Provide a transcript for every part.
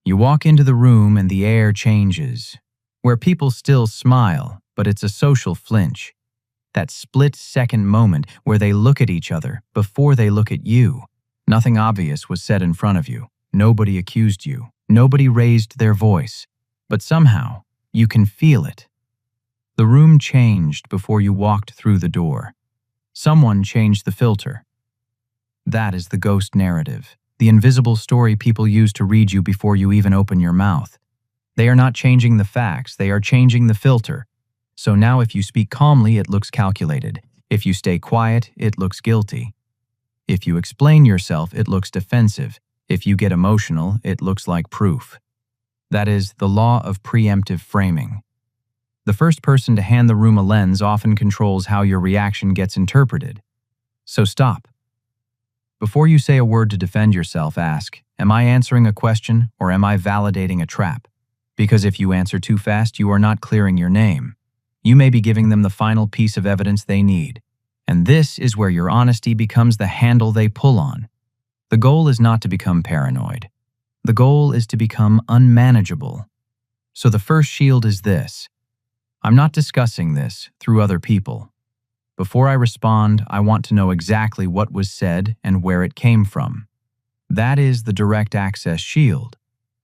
You walk into the room and the air changes, where people still smile, but it's a social flinch. That split-second moment where they look at each other before they look at you. Nothing obvious was said in front of you. Nobody accused you. Nobody raised their voice. But somehow, you can feel it. The room changed before you walked through the door. Someone changed the filter. That is the ghost narrative, the invisible story people use to read you before you even open your mouth. They are not changing the facts, they are changing the filter. So now if you speak calmly, it looks calculated. If you stay quiet, it looks guilty. If you explain yourself, it looks defensive. If you get emotional, it looks like proof. That is the law of preemptive framing. The first person to hand the room a lens often controls how your reaction gets interpreted. So stop. Before you say a word to defend yourself, ask, am I answering a question or am I validating a trap? Because if you answer too fast, you are not clearing your name. You may be giving them the final piece of evidence they need. And this is where your honesty becomes the handle they pull on. The goal is not to become paranoid. The goal is to become unmanageable. So the first shield is this. I'm not discussing this through other people. Before I respond, I want to know exactly what was said and where it came from. That is the direct access shield.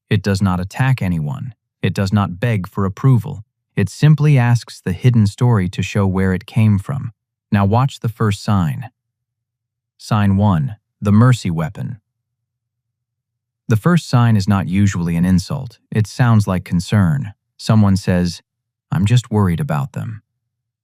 It does not attack anyone. It does not beg for approval. It simply asks the hidden story to show where it came from. Now watch the first sign. Sign 1, the mercy weapon. The first sign is not usually an insult. It sounds like concern. Someone says, I'm just worried about them.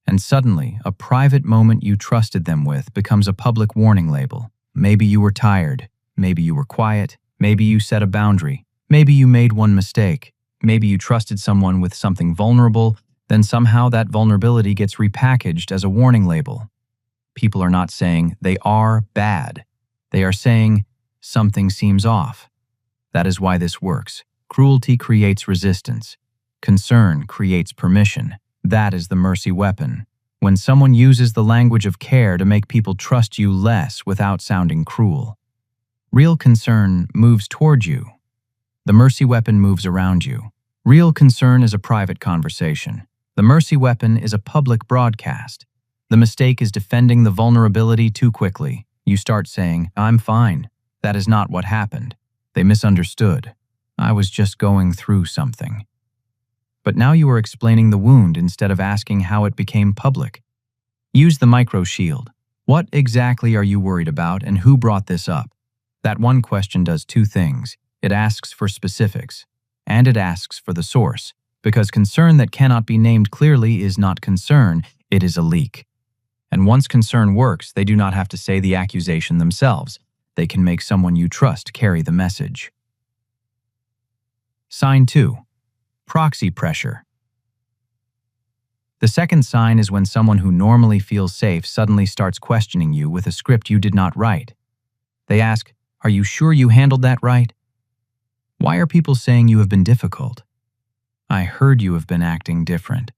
And suddenly, a private moment you trusted them with becomes a public warning label. Maybe you were tired. Maybe you were quiet. Maybe you set a boundary. Maybe you made one mistake. Maybe you trusted someone with something vulnerable, then somehow that vulnerability gets repackaged as a warning label. People are not saying they are bad. They are saying something seems off. That is why this works. Cruelty creates resistance. Concern creates permission. That is the mercy weapon. When someone uses the language of care to make people trust you less without sounding cruel. Real concern moves toward you. The mercy weapon moves around you. Real concern is a private conversation. The mercy weapon is a public broadcast. The mistake is defending the vulnerability too quickly. You start saying, I'm fine. That is not what happened. They misunderstood. I was just going through something. But now you are explaining the wound instead of asking how it became public. Use the micro shield. What exactly are you worried about and who brought this up? That one question does two things. It asks for specifics, and it asks for the source, because concern that cannot be named clearly is not concern, it is a leak. And once concern works, they do not have to say the accusation themselves. They can make someone you trust carry the message. Sign 2. Proxy pressure. The second sign is when someone who normally feels safe suddenly starts questioning you with a script you did not write. They ask, are you sure you handled that right? Why are people saying you have been difficult? I heard you have been acting different.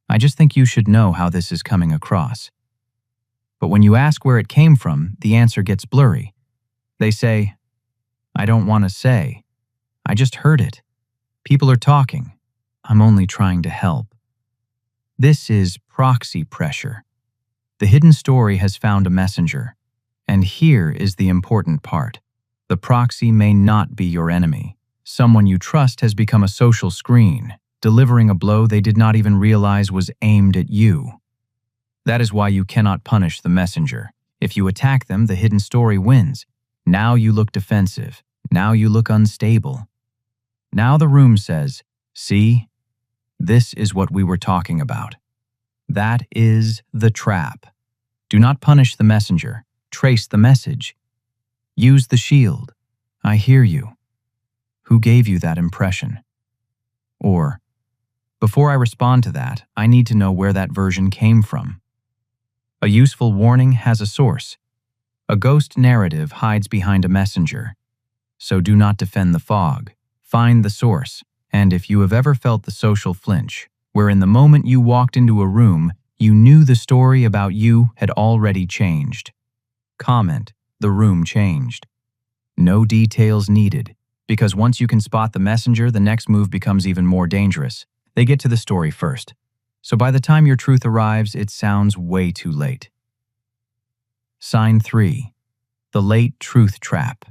I just think you should know how this is coming across. But when you ask where it came from, the answer gets blurry. They say, I don't want to say. I just heard it. People are talking. I'm only trying to help. This is proxy pressure. The hidden story has found a messenger. And here is the important part. The proxy may not be your enemy. Someone you trust has become a social screen, delivering a blow they did not even realize was aimed at you. That is why you cannot punish the messenger. If you attack them, the hidden story wins. Now you look defensive. Now you look unstable. Now the room says, see, this is what we were talking about. That is the trap. Do not punish the messenger. Trace the message. Use the shield. I hear you. Who gave you that impression? Or, before I respond to that, I need to know where that version came from. A useful warning has a source. A ghost narrative hides behind a messenger. So do not defend the fog. Find the source. And if you have ever felt the social flinch, where in the moment you walked into a room, you knew the story about you had already changed. Comment, the room changed. No details needed. Because once you can spot the messenger, the next move becomes even more dangerous. They get to the story first. So by the time your truth arrives, it sounds way too late. Sign 3. The late truth trap.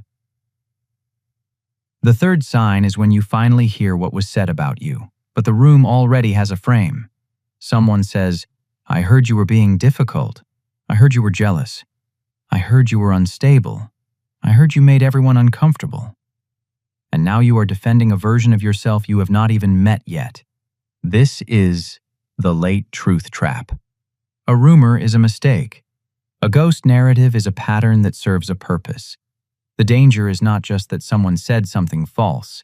The third sign is when you finally hear what was said about you, but the room already has a frame. Someone says, "I heard you were being difficult. I heard you were jealous. I heard you were unstable. I heard you made everyone uncomfortable." And now you are defending a version of yourself you have not even met yet. This is the late truth trap. A rumor is a mistake. A ghost narrative is a pattern that serves a purpose. The danger is not just that someone said something false.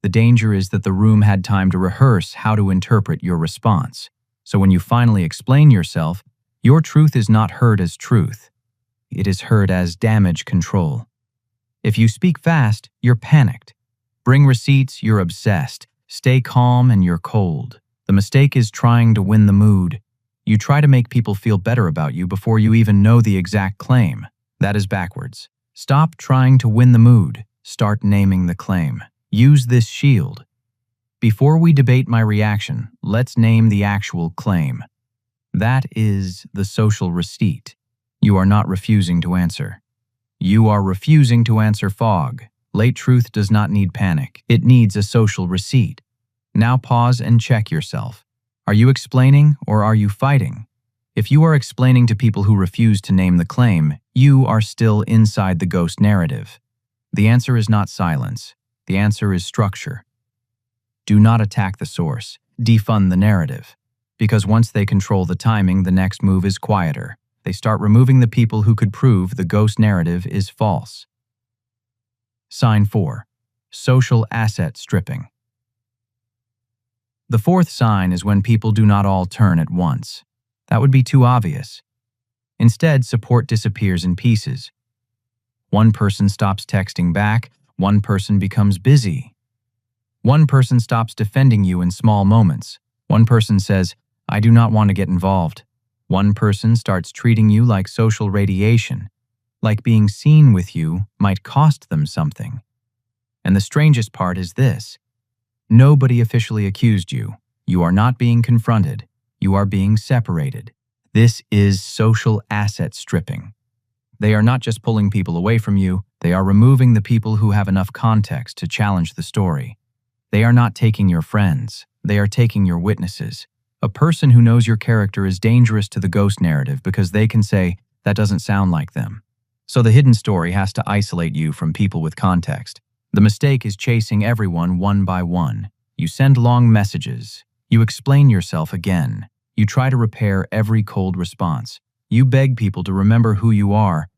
The danger is that the room had time to rehearse how to interpret your response. So when you finally explain yourself, your truth is not heard as truth. It is heard as damage control. If you speak fast, you're panicked. Bring receipts, you're obsessed. Stay calm, and you're cold. The mistake is trying to win the mood. You try to make people feel better about you before you even know the exact claim. That is backwards. Stop trying to win the mood. Start naming the claim. Use this shield. Before we debate my reaction, let's name the actual claim. That is the social receipt. You are not refusing to answer. You are refusing to answer fog. Late truth does not need panic. It needs a social receipt. Now pause and check yourself. Are you explaining or are you fighting? If you are explaining to people who refuse to name the claim, you are still inside the ghost narrative. The answer is not silence. The answer is structure. Do not attack the source. Defund the narrative. Because once they control the timing, the next move is quieter. They start removing the people who could prove the ghost narrative is false. Sign 4. Social asset stripping. The fourth sign is when people do not all turn at once. That would be too obvious. Instead, support disappears in pieces. One person stops texting back, one person becomes busy. One person stops defending you in small moments. One person says, "I do not want to get involved." One person starts treating you like social radiation, like being seen with you might cost them something. And the strangest part is this. Nobody officially accused you. You are not being confronted. You are being separated. This is social asset stripping. They are not just pulling people away from you, they are removing the people who have enough context to challenge the story. They are not taking your friends, they are taking your witnesses. A person who knows your character is dangerous to the ghost narrative because they can say, "That doesn't sound like them." So the hidden story has to isolate you from people with context. The mistake is chasing everyone one by one. You send long messages. You explain yourself again. You try to repair every cold response. You beg people to remember who you are.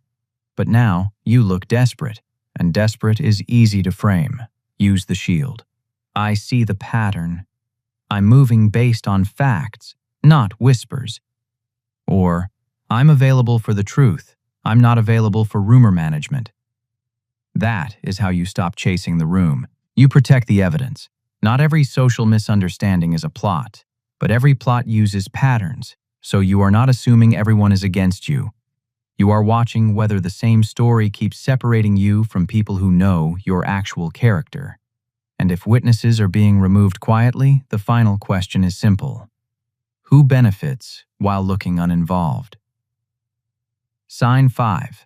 But now, you look desperate, and desperate is easy to frame. Use the shield. I see the pattern. I'm moving based on facts, not whispers. Or, I'm available for the truth. I'm not available for rumor management. That is how you stop chasing the room. You protect the evidence. Not every social misunderstanding is a plot, but every plot uses patterns, so you are not assuming everyone is against you. You are watching whether the same story keeps separating you from people who know your actual character. And if witnesses are being removed quietly, the final question is simple. Who benefits while looking uninvolved? Sign 5.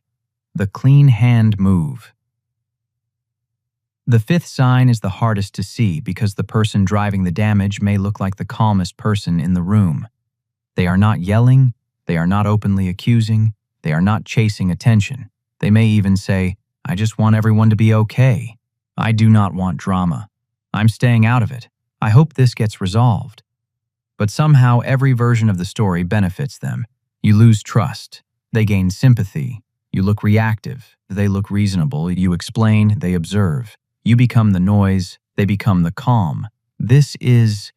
The clean hand move. The fifth sign is the hardest to see because the person driving the damage may look like the calmest person in the room. They are not yelling, they are not openly accusing, they are not chasing attention. They may even say, "I just want everyone to be okay. I do not want drama. I'm staying out of it. I hope this gets resolved." But somehow every version of the story benefits them. You lose trust. They gain sympathy. You look reactive. They look reasonable. You explain. They observe. You become the noise. They become the calm. This is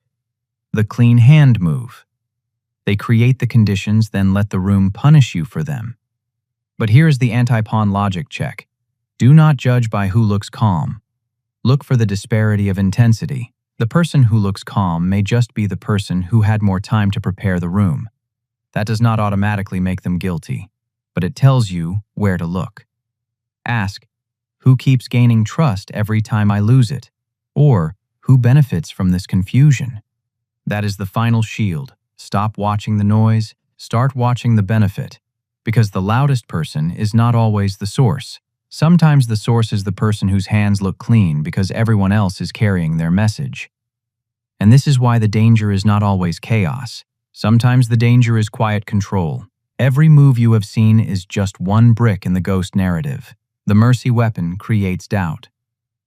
the clean hand move. They create the conditions, then let the room punish you for them. But here's the anti-pawn logic check. Do not judge by who looks calm. Look for the disparity of intensity. The person who looks calm may just be the person who had more time to prepare the room. That does not automatically make them guilty, but it tells you where to look. Ask, Who keeps gaining trust every time I lose it? Or who benefits from this confusion? That is the final shield. Stop watching the noise, start watching the benefit. Because the loudest person is not always the source. Sometimes the source is the person whose hands look clean because everyone else is carrying their message. And this is why the danger is not always chaos. Sometimes the danger is quiet control. Every move you have seen is just one brick in the ghost narrative. The mercy weapon creates doubt.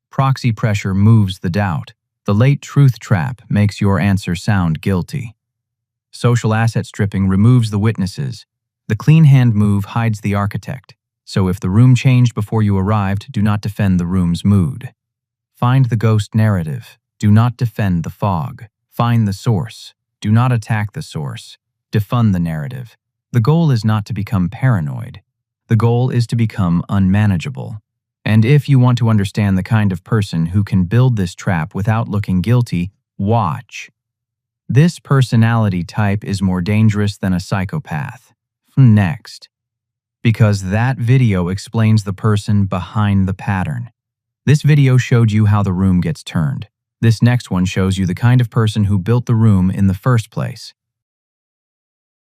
Proxy pressure moves the doubt. The late truth trap makes your answer sound guilty. Social asset stripping removes the witnesses. The clean hand move hides the architect. So if the room changed before you arrived, do not defend the room's mood. Find the ghost narrative. Do not defend the fog. Find the source. Do not attack the source. Defund the narrative. The goal is not to become paranoid. The goal is to become unmanageable. And if you want to understand the kind of person who can build this trap without looking guilty, watch. This personality type is more dangerous than a psychopath. Next. Because that video explains the person behind the pattern. This video showed you how the room gets turned. This next one shows you the kind of person who built the room in the first place.